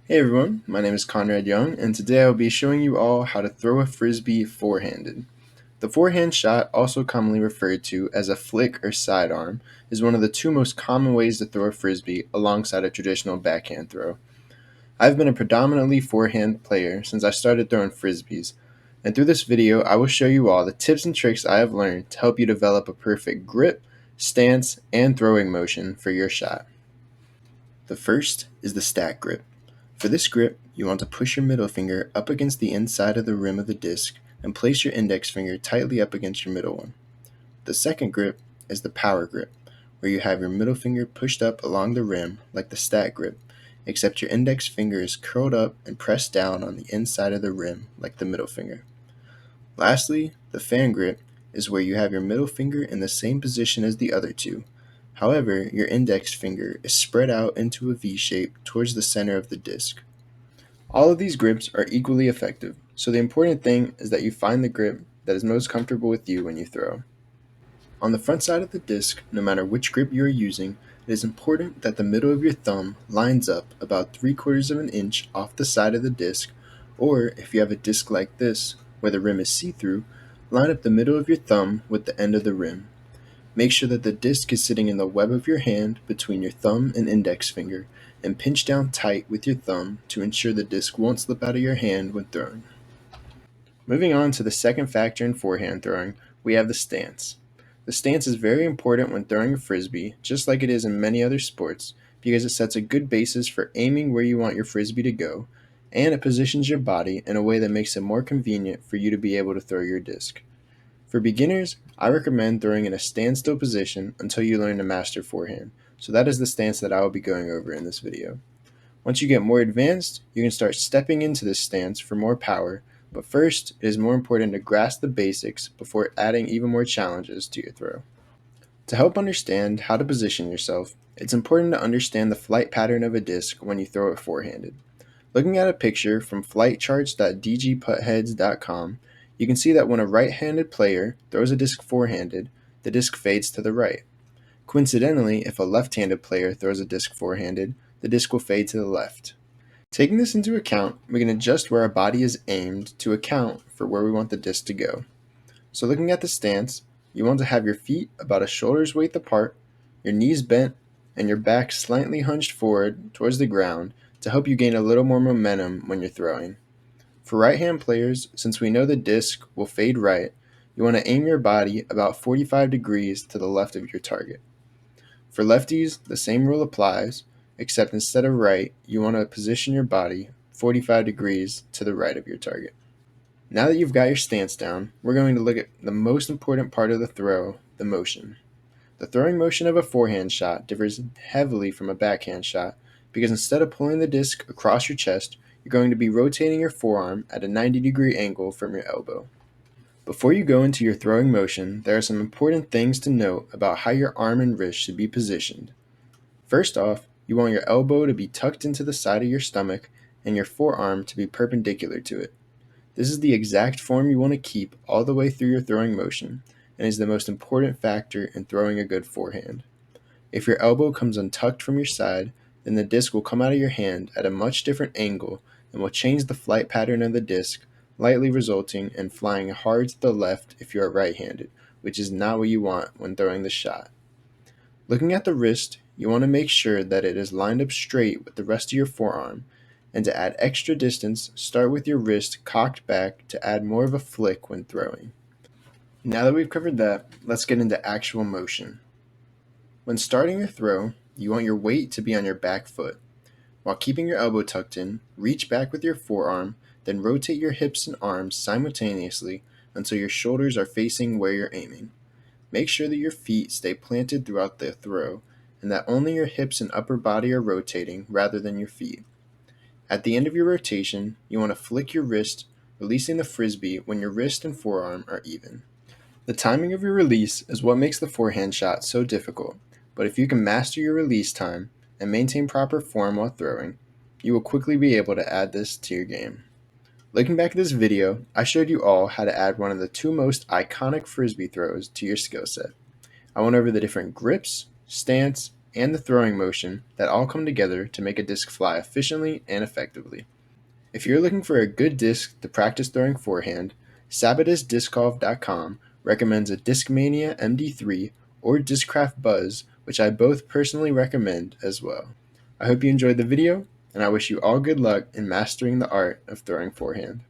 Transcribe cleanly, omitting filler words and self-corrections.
Hey everyone, my name is Conrad Young, and today I will be showing you all how to throw a frisbee four-handed. The forehand shot, also commonly referred to as a flick or sidearm, is one of the two most common ways to throw a frisbee alongside a traditional backhand throw. I've been a predominantly forehand player since I started throwing frisbees, and through this video I will show you all the tips and tricks I have learned to help you develop a perfect grip, stance, and throwing motion for your shot. The first is the stack grip. For this grip, you want to push your middle finger up against the inside of the rim of the disc and place your index finger tightly up against your middle one. The second grip is the power grip, where you have your middle finger pushed up along the rim like the stack grip, except your index finger is curled up and pressed down on the inside of the rim like the middle finger. Lastly, the fan grip is where you have your middle finger in the same position as the other two. However, your index finger is spread out into a V shape towards the center of the disc. All of these grips are equally effective, so the important thing is that you find the grip that is most comfortable with you when you throw. On the front side of the disc, no matter which grip you are using, it is important that the middle of your thumb lines up about 3/4 of an inch off the side of the disc, or if you have a disc like this, where the rim is see-through, line up the middle of your thumb with the end of the rim. Make sure that the disc is sitting in the web of your hand between your thumb and index finger, and pinch down tight with your thumb to ensure the disc won't slip out of your hand when throwing. Moving on to the second factor in forehand throwing, we have the stance. The stance is very important when throwing a frisbee, just like it is in many other sports, because it sets a good basis for aiming where you want your frisbee to go, and it positions your body in a way that makes it more convenient for you to be able to throw your disc. For beginners, I recommend throwing in a standstill position until you learn to master forehand, so that is the stance that I will be going over in this video. Once you get more advanced, you can start stepping into this stance for more power, but first, it is more important to grasp the basics before adding even more challenges to your throw. To help understand how to position yourself, it's important to understand the flight pattern of a disc when you throw it forehanded. Looking at a picture from flightcharts.dgputtheads.com, you can see that when a right-handed player throws a disc forehanded, the disc fades to the right. Coincidentally, if a left-handed player throws a disc forehanded, the disc will fade to the left. Taking this into account, we can adjust where our body is aimed to account for where we want the disc to go. So looking at the stance, you want to have your feet about a shoulder's width apart, your knees bent, and your back slightly hunched forward towards the ground to help you gain a little more momentum when you're throwing. For right-hand players, since we know the disc will fade right, you want to aim your body about 45 degrees to the left of your target. For lefties, the same rule applies, except instead of right, you want to position your body 45 degrees to the right of your target. Now that you've got your stance down, we're going to look at the most important part of the throw, the motion. The throwing motion of a forehand shot differs heavily from a backhand shot because instead of pulling the disc across your chest, you're going to be rotating your forearm at a 90-degree angle from your elbow. Before you go into your throwing motion, there are some important things to note about how your arm and wrist should be positioned. First off, you want your elbow to be tucked into the side of your stomach and your forearm to be perpendicular to it. This is the exact form you want to keep all the way through your throwing motion and is the most important factor in throwing a good forehand. If your elbow comes untucked from your side, then the disc will come out of your hand at a much different angle and will change the flight pattern of the disc, likely resulting in flying hard to the left if you are right-handed, which is not what you want when throwing the shot. Looking at the wrist, you want to make sure that it is lined up straight with the rest of your forearm, and to add extra distance, start with your wrist cocked back to add more of a flick when throwing. Now that we've covered that, let's get into actual motion. When starting your throw, you want your weight to be on your back foot. While keeping your elbow tucked in, reach back with your forearm, then rotate your hips and arms simultaneously until your shoulders are facing where you're aiming. Make sure that your feet stay planted throughout the throw and that only your hips and upper body are rotating rather than your feet. At the end of your rotation, you want to flick your wrist, releasing the frisbee when your wrist and forearm are even. The timing of your release is what makes the forehand shot so difficult, but if you can master your release time and maintain proper form while throwing, you will quickly be able to add this to your game. Looking back at this video, I showed you all how to add one of the two most iconic frisbee throws to your skill set. I went over the different grips, stance, and the throwing motion that all come together to make a disc fly efficiently and effectively. If you're looking for a good disc to practice throwing forehand, SabadisDiscGolf.com recommends a Discmania MD3 or Discraft Buzz, which I both personally recommend as well. I hope you enjoyed the video, and I wish you all good luck in mastering the art of throwing forehand.